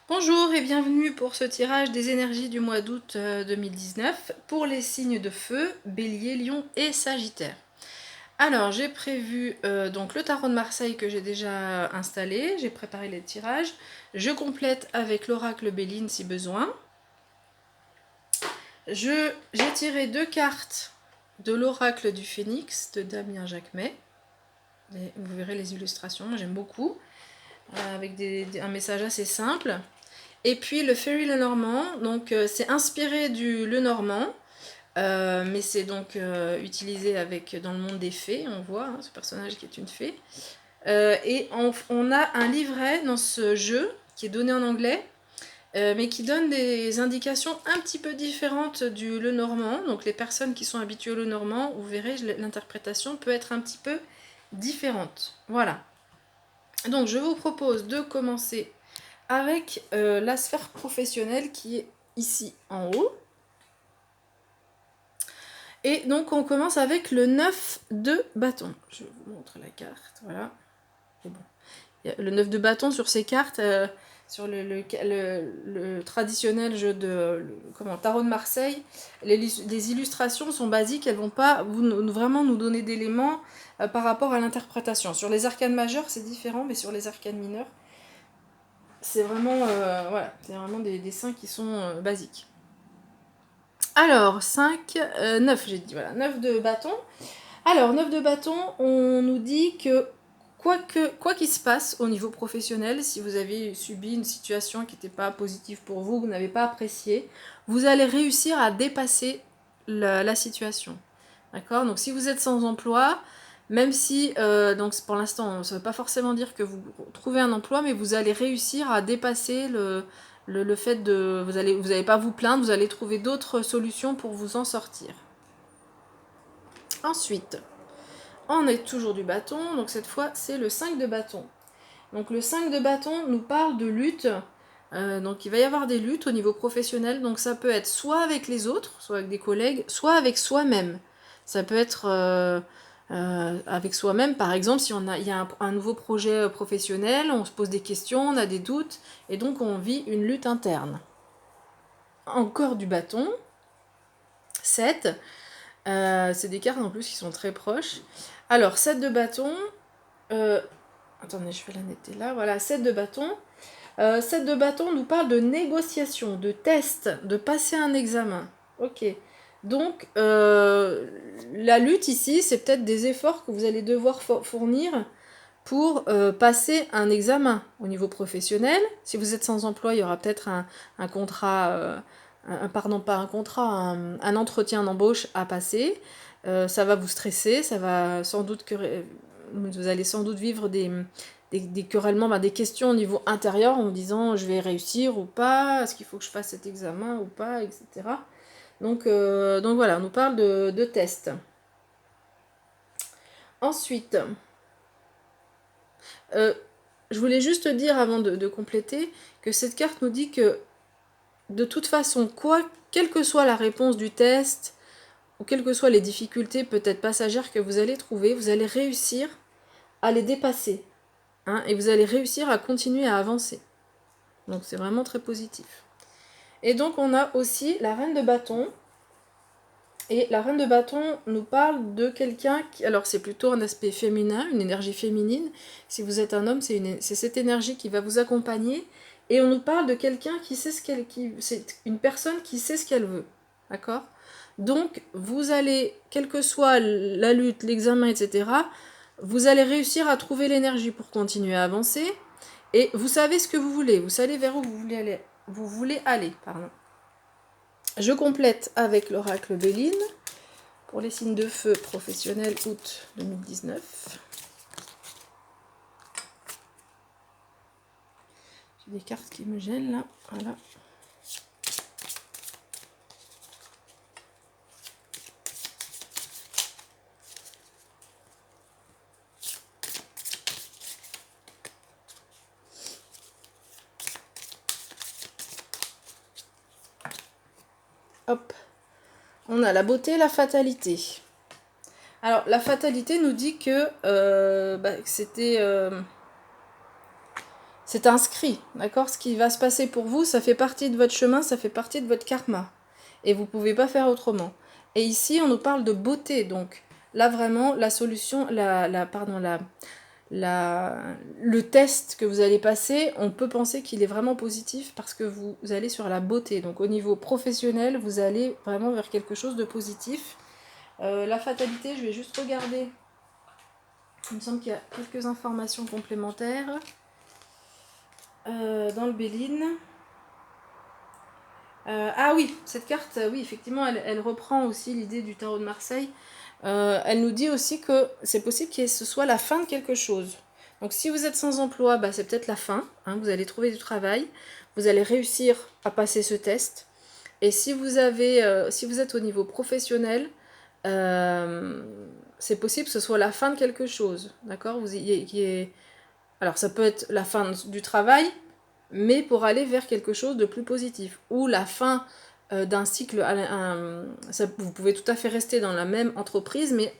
Bonjour et bienvenue pour ce tirage des énergies du mois d'août 2019 pour les signes de feu, Bélier, Lion et Sagittaire. Alors j'ai prévu donc le tarot de Marseille que j'ai déjà installé, j'ai préparé les tirages, je complète avec l'oracle Béline si besoin. J'ai tiré 2 cartes de l'oracle du Phénix de Damien Jacquemet. Et vous verrez les illustrations, moi j'aime beaucoup, avec un message assez simple. Et puis le Fairy Lenormand, donc c'est inspiré du Lenormand, mais c'est donc utilisé dans le monde des fées, on voit ce personnage qui est une fée. Et on a un livret dans ce jeu qui est donné en anglais, mais qui donne des indications un petit peu différentes du Lenormand. Donc les personnes qui sont habituées au Lenormand, vous verrez, l'interprétation peut être un petit peu différente. Voilà. Donc je vous propose de commencer avec la sphère professionnelle qui est ici en haut. Et donc on commence avec le 9 de bâton. Je vous montre la carte, voilà. Et bon. Il y a le 9 de bâton sur ces cartes, sur le traditionnel jeu de tarot de Marseille, les illustrations sont basiques, elles ne vont pas vraiment nous donner d'éléments par rapport à l'interprétation. Sur les arcanes majeures, c'est différent, mais sur les arcanes mineures, c'est vraiment, voilà, c'est vraiment des dessins qui sont basiques. Alors, 5, 9, j'ai dit, voilà, 9 de bâton. Alors, 9 de bâton, on nous dit que quoi qu'il se passe au niveau professionnel, si vous avez subi une situation qui n'était pas positive pour vous, vous n'avez pas apprécié, vous allez réussir à dépasser la situation. D'accord? Donc, si vous êtes sans emploi, même si, donc pour l'instant, ça ne veut pas forcément dire que vous trouvez un emploi, mais vous allez réussir à dépasser le fait de... Vous allez pas vous plaindre, vous allez trouver d'autres solutions pour vous en sortir. Ensuite, on est toujours du bâton, donc cette fois, c'est le 5 de bâton. Donc le 5 de bâton nous parle de lutte. Donc il va y avoir des luttes au niveau professionnel, donc ça peut être soit avec les autres, soit avec des collègues, soit avec soi-même. Ça peut être avec soi-même, par exemple, si il y a un nouveau projet professionnel, on se pose des questions, on a des doutes, et donc on vit une lutte interne. Encore du bâton, 7, c'est des cartes en plus qui sont très proches. Alors 7 de bâton, attendez, je vais la netter là, voilà, 7 de bâton. 7 de bâton nous parle de négociation, de test, de passer un examen. Ok. Donc, la lutte ici, c'est peut-être des efforts que vous allez devoir fournir pour passer un examen au niveau professionnel. Si vous êtes sans emploi, il y aura peut-être un contrat, pardon, pas un contrat, un entretien d'embauche à passer. Ça va vous stresser, ça va sans doute vous allez sans doute vivre des querellements, des questions au niveau intérieur en vous disant je vais réussir ou pas, est-ce qu'il faut que je fasse cet examen ou pas, etc. Donc voilà, on nous parle de tests. Ensuite, je voulais juste dire avant de compléter que cette carte nous dit que de toute façon, quelle que soit la réponse du test, ou quelles que soient les difficultés peut-être passagères que vous allez trouver, vous allez réussir à les dépasser. Et vous allez réussir à continuer à avancer. Donc c'est vraiment très positif. Et donc on a aussi la reine de bâton. Et la reine de bâton nous parle de quelqu'un qui... Alors c'est plutôt un aspect féminin, une énergie féminine. Si vous êtes un homme, c'est cette énergie qui va vous accompagner. Et on nous parle de quelqu'un qui sait ce qu'elle... C'est une personne qui sait ce qu'elle veut. D'accord ? Donc vous allez, quelle que soit la lutte, l'examen, etc., vous allez réussir à trouver l'énergie pour continuer à avancer. Et vous savez ce que vous voulez. Vous savez vers où vous voulez aller. Je complète avec l'oracle Béline pour les signes de feu professionnels août 2019. J'ai des cartes qui me gênent là. Voilà. Hop. On a la beauté et la fatalité. Alors, la fatalité nous dit que c'était c'est inscrit, d'accord? Ce qui va se passer pour vous, ça fait partie de votre chemin, ça fait partie de votre karma. Et vous ne pouvez pas faire autrement. Et ici, on nous parle de beauté, donc là vraiment, la solution, le test que vous allez passer, on peut penser qu'il est vraiment positif parce que vous allez sur la beauté. Donc au niveau professionnel, vous allez vraiment vers quelque chose de positif. La fatalité, je vais juste regarder. Il me semble qu'il y a quelques informations complémentaires. Dans le Béline. Ah oui, cette carte, oui, effectivement, elle reprend aussi l'idée du tarot de Marseille. Elle nous dit aussi que c'est possible que ce soit la fin de quelque chose. Donc si vous êtes sans emploi, bah, c'est peut-être la fin. Hein, vous allez trouver du travail. Vous allez réussir à passer ce test. Et si vous êtes au niveau professionnel, c'est possible que ce soit la fin de quelque chose. D'accord? Alors ça peut être la fin du travail, mais pour aller vers quelque chose de plus positif. Ou la fin d'un cycle, vous pouvez tout à fait rester dans la même entreprise, mais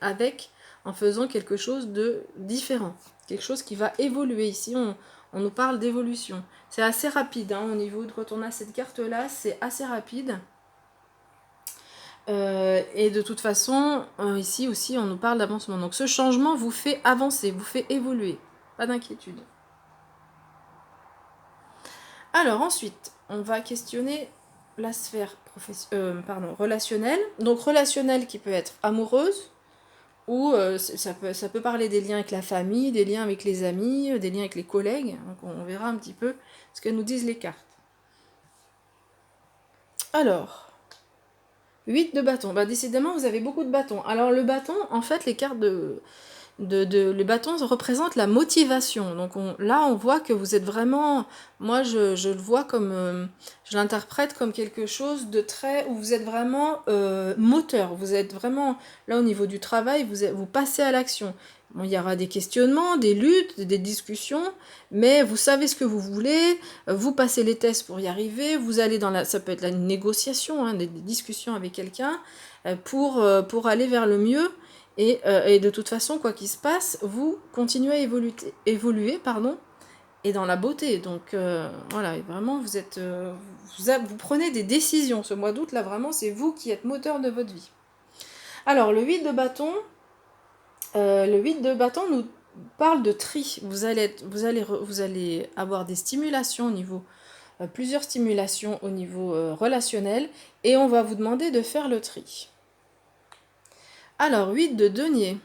en faisant quelque chose de différent. Quelque chose qui va évoluer. Ici, on nous parle d'évolution. C'est assez rapide, hein, au niveau de quand on a cette carte-là, c'est assez rapide. Et de toute façon, ici aussi, on nous parle d'avancement. Donc ce changement vous fait avancer, vous fait évoluer. Pas d'inquiétude. Alors ensuite, on va questionner la sphère relationnelle. Donc relationnelle qui peut être amoureuse, ou ça peut parler des liens avec la famille, des liens avec les amis, des liens avec les collègues. Donc on verra un petit peu ce que nous disent les cartes. Alors, 8 de bâton. Bah, décidément, vous avez beaucoup de bâtons. Alors le bâton, en fait, les cartes les bâtons représentent la motivation. Donc là, on voit que vous êtes vraiment... Moi, je le vois comme... je l'interprète comme quelque chose de très... où vous êtes vraiment moteur. Vous êtes vraiment... Là, au niveau du travail, vous passez à l'action. Bon, il y aura des questionnements, des luttes, des discussions, mais vous savez ce que vous voulez, vous passez les tests pour y arriver, vous allez ça peut être la négociation, hein, des discussions avec quelqu'un, pour aller vers le mieux. Et de toute façon, quoi qu'il se passe, vous continuez à évoluer, et dans la beauté. Donc voilà, vraiment, vous prenez des décisions. Ce mois d'août, là, vraiment, c'est vous qui êtes moteur de votre vie. Alors, le 8 de bâton, nous parle de tri. Vous allez avoir des stimulations au niveau, plusieurs stimulations au niveau relationnel, et on va vous demander de faire le tri. Alors, 8 de denier.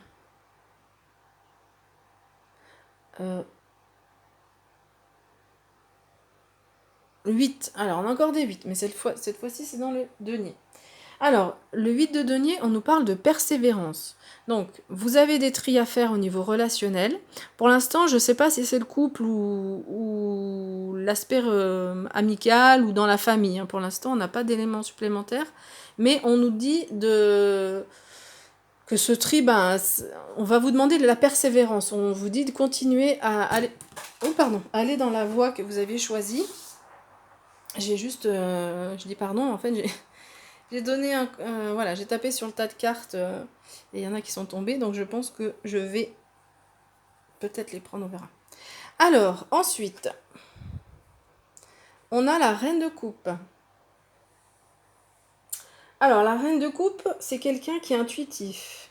8. Alors, on a encore des 8, mais cette fois-ci, c'est dans le denier. Alors, le 8 de denier, on nous parle de persévérance. Donc, vous avez des tris à faire au niveau relationnel. Pour l'instant, je ne sais pas si c'est le couple ou l'aspect amical ou dans la famille. Hein. Pour l'instant, on n'a pas d'éléments supplémentaires. Mais on nous dit que ce tri, on va vous demander de la persévérance. On vous dit de continuer à aller dans la voie que vous avez choisie. J'ai juste... je dis pardon, en fait, j'ai donné voilà, j'ai tapé sur le tas de cartes et il y en a qui sont tombées, donc je pense que je vais peut-être les prendre, on verra. Alors, ensuite, on a la reine de coupe. Alors, la reine de coupe, c'est quelqu'un qui est intuitif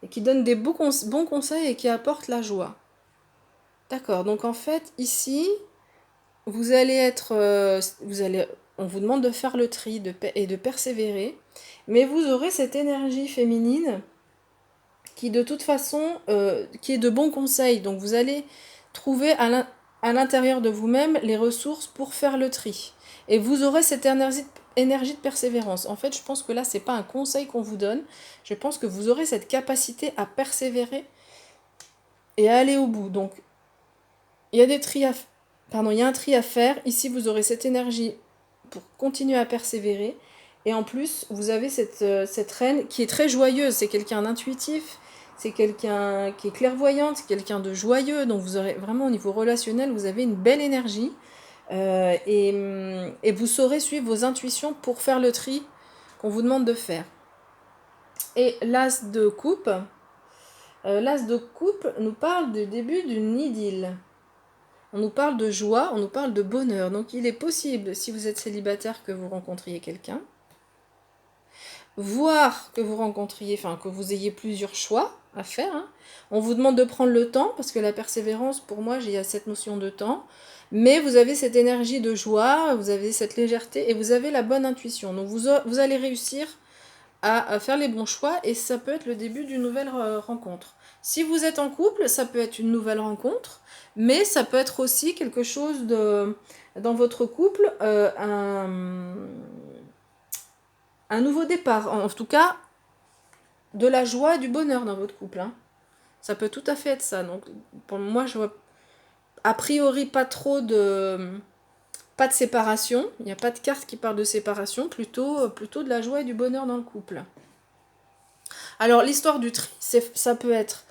et qui donne des bons conseils et qui apporte la joie. D'accord, donc en fait, ici, vous allez être... on vous demande de faire le tri et de persévérer, mais vous aurez cette énergie féminine qui de toute façon, qui est de bons conseils. Donc vous allez trouver à l'intérieur de vous-même les ressources pour faire le tri. Et vous aurez cette énergie de persévérance. En fait, je pense que là, c'est pas un conseil qu'on vous donne. Je pense que vous aurez cette capacité à persévérer et à aller au bout. Donc, il y a il y a un tri à faire. Ici, vous aurez cette énergie pour continuer à persévérer. Et en plus, vous avez cette reine qui est très joyeuse. C'est quelqu'un d'intuitif, c'est quelqu'un qui est clairvoyante, c'est quelqu'un de joyeux. Donc vous aurez vraiment au niveau relationnel, vous avez une belle énergie. Et vous saurez suivre vos intuitions pour faire le tri qu'on vous demande de faire. Et l'as de coupe nous parle du début d'une idylle. on nous parle de joie, on nous parle de bonheur. Donc il est possible, si vous êtes célibataire, que vous rencontriez quelqu'un, voire que vous rencontriez, enfin que vous ayez plusieurs choix à faire. Hein. On vous demande de prendre le temps, parce que la persévérance, pour moi, il y a cette notion de temps, mais vous avez cette énergie de joie, vous avez cette légèreté, et vous avez la bonne intuition. Donc vous allez réussir à faire les bons choix, et ça peut être le début d'une nouvelle rencontre. Si vous êtes en couple, ça peut être une nouvelle rencontre, mais ça peut être aussi quelque chose de, dans votre couple, un nouveau départ, en tout cas de la joie et du bonheur dans votre couple. Hein. Ça peut tout à fait être ça. Donc pour moi, je vois a priori pas de séparation. Il n'y a pas de carte qui parle de séparation, plutôt de la joie et du bonheur dans le couple. Alors l'histoire du tri, ça peut être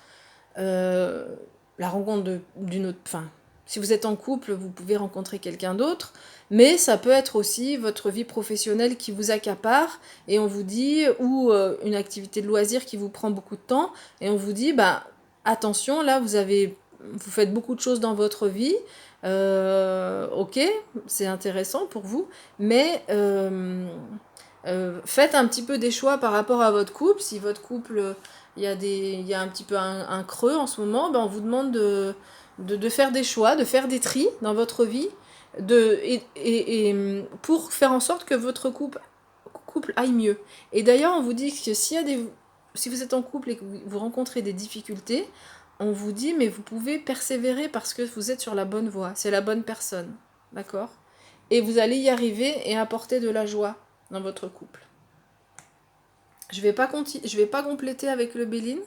la rencontre d'une autre... Enfin, si vous êtes en couple, vous pouvez rencontrer quelqu'un d'autre, mais ça peut être aussi votre vie professionnelle qui vous accapare, et on vous dit, ou une activité de loisir qui vous prend beaucoup de temps, et on vous dit, bah, attention, là, vous faites beaucoup de choses dans votre vie, ok, c'est intéressant pour vous, mais faites un petit peu des choix par rapport à votre couple. Si votre couple, il y a un petit peu un creux en ce moment, ben on vous demande de faire des choix, de faire des tris dans votre vie, pour faire en sorte que votre couple aille mieux. Et d'ailleurs, on vous dit que si vous êtes en couple et que vous rencontrez des difficultés, on vous dit, mais vous pouvez persévérer parce que vous êtes sur la bonne voie, c'est la bonne personne, d'accord? Et vous allez y arriver et apporter de la joie dans votre couple. Je vais pas compléter avec le Béline.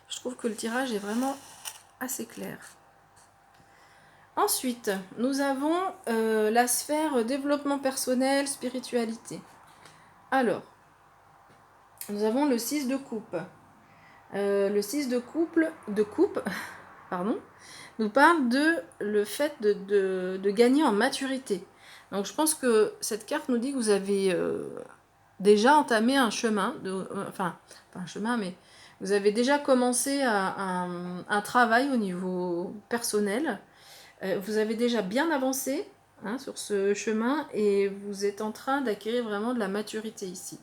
Je trouve que le tirage est vraiment assez clair. Ensuite, nous avons la sphère développement personnel, spiritualité. Alors, nous avons le 6 de coupe. Le 6 de coupe, pardon, nous parle de le fait de gagner en maturité. Donc je pense que cette carte nous dit que vous avez déjà entamé un chemin, enfin, pas un chemin, mais vous avez déjà commencé un travail au niveau personnel. Vous avez déjà bien avancé hein, sur ce chemin et vous êtes en train d'acquérir vraiment de la maturité ici.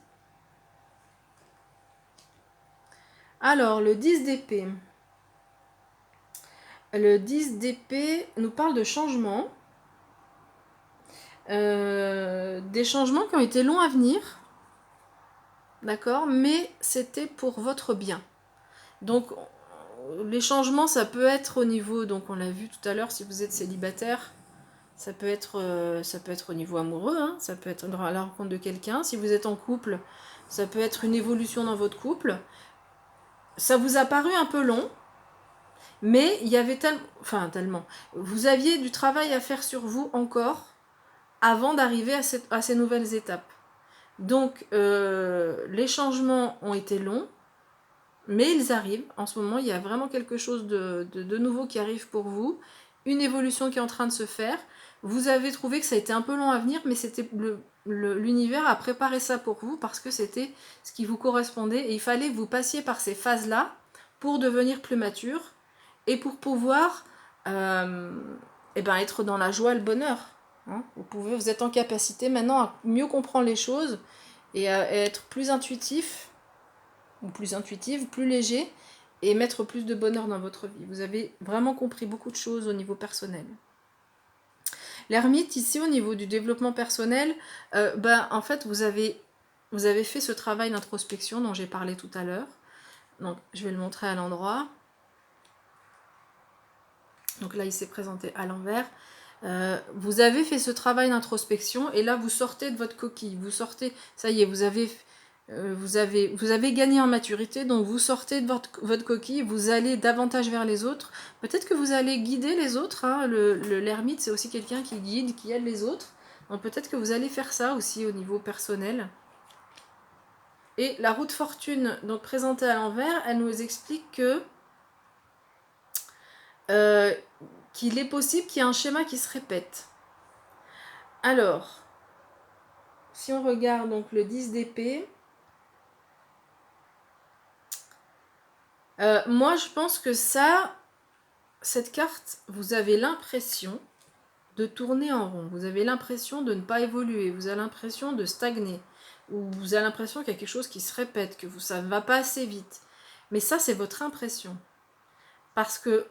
Alors, le 10 d'épée. Le 10 d'épée nous parle de changements. Des changements qui ont été longs à venir. D'accord, mais c'était pour votre bien. Donc, les changements, ça peut être au niveau, donc on l'a vu tout à l'heure, si vous êtes célibataire, ça peut être au niveau amoureux, hein, ça peut être à la rencontre de quelqu'un. Si vous êtes en couple, ça peut être une évolution dans votre couple. Ça vous a paru un peu long, mais il y avait tellement. Vous aviez du travail à faire sur vous encore avant d'arriver à ces nouvelles étapes. Donc, les changements ont été longs, mais ils arrivent. En ce moment, il y a vraiment quelque chose de nouveau qui arrive pour vous, une évolution qui est en train de se faire. Vous avez trouvé que ça a été un peu long à venir, mais c'était l'univers a préparé ça pour vous parce que c'était ce qui vous correspondait et il fallait que vous passiez par ces phases-là pour devenir plus mature et pour pouvoir être dans la joie et le bonheur. Hein. Vous êtes en capacité maintenant à mieux comprendre les choses et à être plus intuitif ou plus intuitive, plus léger et mettre plus de bonheur dans votre vie. Vous avez vraiment compris beaucoup de choses au niveau personnel. L'ermite, ici, au niveau du développement personnel, en fait, vous avez fait ce travail d'introspection dont j'ai parlé tout à l'heure. Donc, je vais le montrer à l'endroit. Donc là, il s'est présenté à l'envers. Vous avez fait ce travail d'introspection et là, vous sortez de votre coquille. Vous sortez, ça y est, vous avez gagné en maturité, donc vous sortez de votre coquille, vous allez davantage vers les autres. Peut-être que vous allez guider les autres. Hein. L'ermite, c'est aussi quelqu'un qui guide, qui aide les autres. Donc peut-être que vous allez faire ça aussi au niveau personnel. Et la roue de fortune, donc présentée à l'envers, elle nous explique que qu'il est possible qu'il y ait un schéma qui se répète. Alors, si on regarde donc le 10 d'épée, moi je pense que cette carte, vous avez l'impression de tourner en rond. Vous avez l'impression de ne pas évoluer, vous avez l'impression de stagner, ou vous avez l'impression qu'il y a quelque chose qui se répète, que ça ne va pas assez vite. Mais ça, c'est votre impression. Parce que,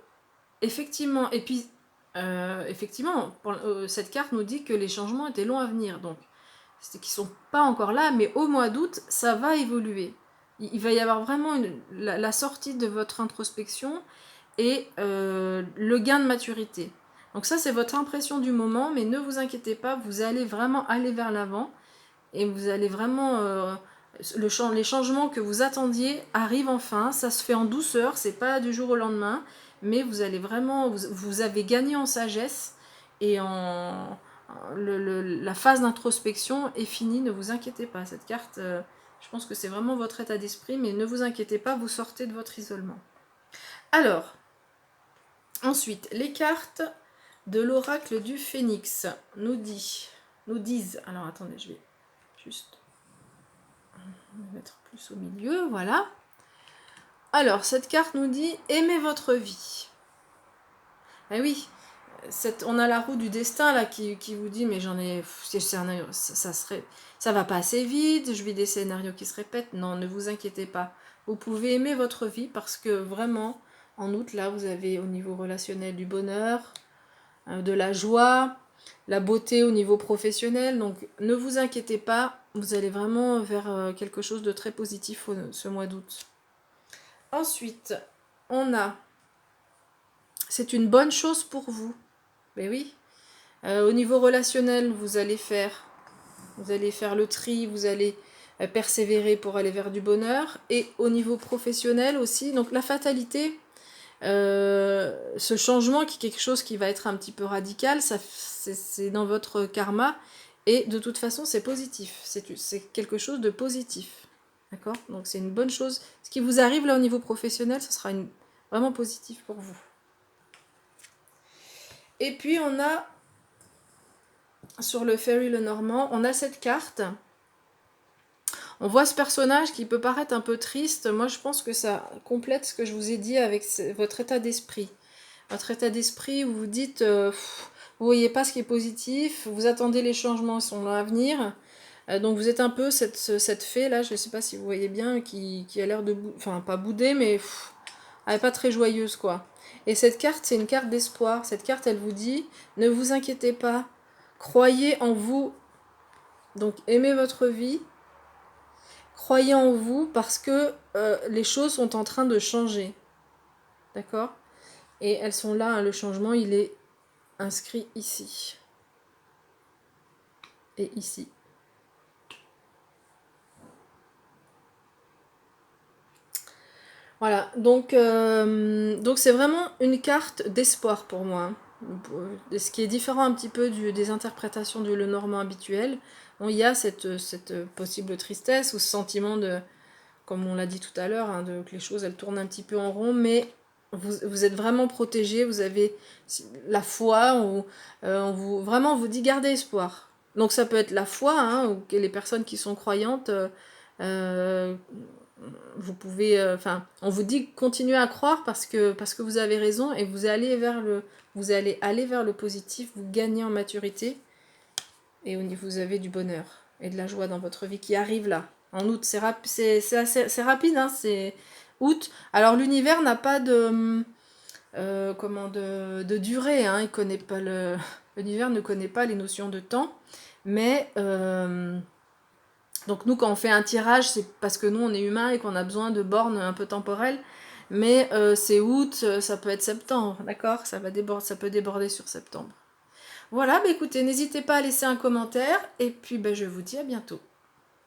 effectivement, et puis, effectivement, cette carte nous dit que les changements étaient longs à venir. Donc, c'est qu'ils ne sont pas encore là, mais au mois d'août, ça va évoluer. Il va y avoir vraiment la sortie de votre introspection et le gain de maturité. Donc ça, c'est votre impression du moment, mais ne vous inquiétez pas, vous allez vraiment aller vers l'avant et vous allez vraiment... les changements que vous attendiez arrivent enfin, ça se fait en douceur, c'est pas du jour au lendemain, mais vous allez vraiment... Vous avez gagné en sagesse et la phase d'introspection est finie, ne vous inquiétez pas. Cette carte, je pense que c'est vraiment votre état d'esprit, mais ne vous inquiétez pas, vous sortez de votre isolement. Alors, ensuite, les cartes de l'oracle du Phénix nous disent, alors attendez, je vais juste me mettre plus au milieu, voilà. Alors, cette carte nous dit, aimez votre vie. Eh oui, on a la roue du destin là qui vous dit, mais ça va pas assez vite, je vis des scénarios qui se répètent. Non, ne vous inquiétez pas. Vous pouvez aimer votre vie parce que vraiment, en août, là, vous avez au niveau relationnel du bonheur, de la joie, la beauté au niveau professionnel. Donc, ne vous inquiétez pas, vous allez vraiment vers quelque chose de très positif ce mois d'août. Ensuite, on a... C'est une bonne chose pour vous. Mais oui. Au niveau relationnel, vous allez faire le tri, vous allez persévérer pour aller vers du bonheur. Et au niveau professionnel aussi, donc la fatalité, ce changement qui est quelque chose qui va être un petit peu radical, c'est dans votre karma. Et de toute façon, c'est positif. C'est quelque chose de positif. D'accord? Donc c'est une bonne chose. Ce qui vous arrive là au niveau professionnel, ce sera vraiment positif pour vous. Et puis on a, sur le Fairy Lenormand, on a cette carte. On voit ce personnage qui peut paraître un peu triste. Moi, je pense que ça complète ce que je vous ai dit avec votre état d'esprit. Votre état d'esprit où vous dites, vous voyez pas ce qui est positif, vous attendez les changements, ils sont là à venir. Donc vous êtes un peu cette fée là, je ne sais pas si vous voyez bien, qui a l'air de... Enfin, pas bouder, mais elle n'est pas très joyeuse, quoi. Et cette carte, c'est une carte d'espoir. Cette carte, elle vous dit, ne vous inquiétez pas, croyez en vous. Donc aimez votre vie, croyez en vous parce que les choses sont en train de changer. D'accord? Et elles sont là, hein, le changement, il est inscrit ici. Et ici. Voilà, donc c'est vraiment une carte d'espoir pour moi. Ce qui est différent un petit peu des interprétations du Lenormand habituel. Bon, il y a cette possible tristesse ou ce sentiment de, comme on l'a dit tout à l'heure, hein, que les choses elles tournent un petit peu en rond, mais vous êtes vraiment protégé, vous avez la foi, on vous dit gardez espoir. Donc ça peut être la foi, hein, ou que les personnes qui sont croyantes, vous pouvez, on vous dit continuez à croire parce que vous avez raison et vous allez aller vers le positif, vous gagnez en maturité et vous avez du bonheur et de la joie dans votre vie qui arrive là. En août, c'est rapide, hein, c'est août. Alors l'univers n'a pas de durée, hein, l'univers ne connaît pas les notions de temps, mais donc nous, quand on fait un tirage, c'est parce que nous, on est humain et qu'on a besoin de bornes un peu temporelles. Mais c'est août, ça peut être septembre, d'accord? Ça peut déborder sur septembre. Voilà, bah écoutez, n'hésitez pas à laisser un commentaire. Et puis, je vous dis à bientôt.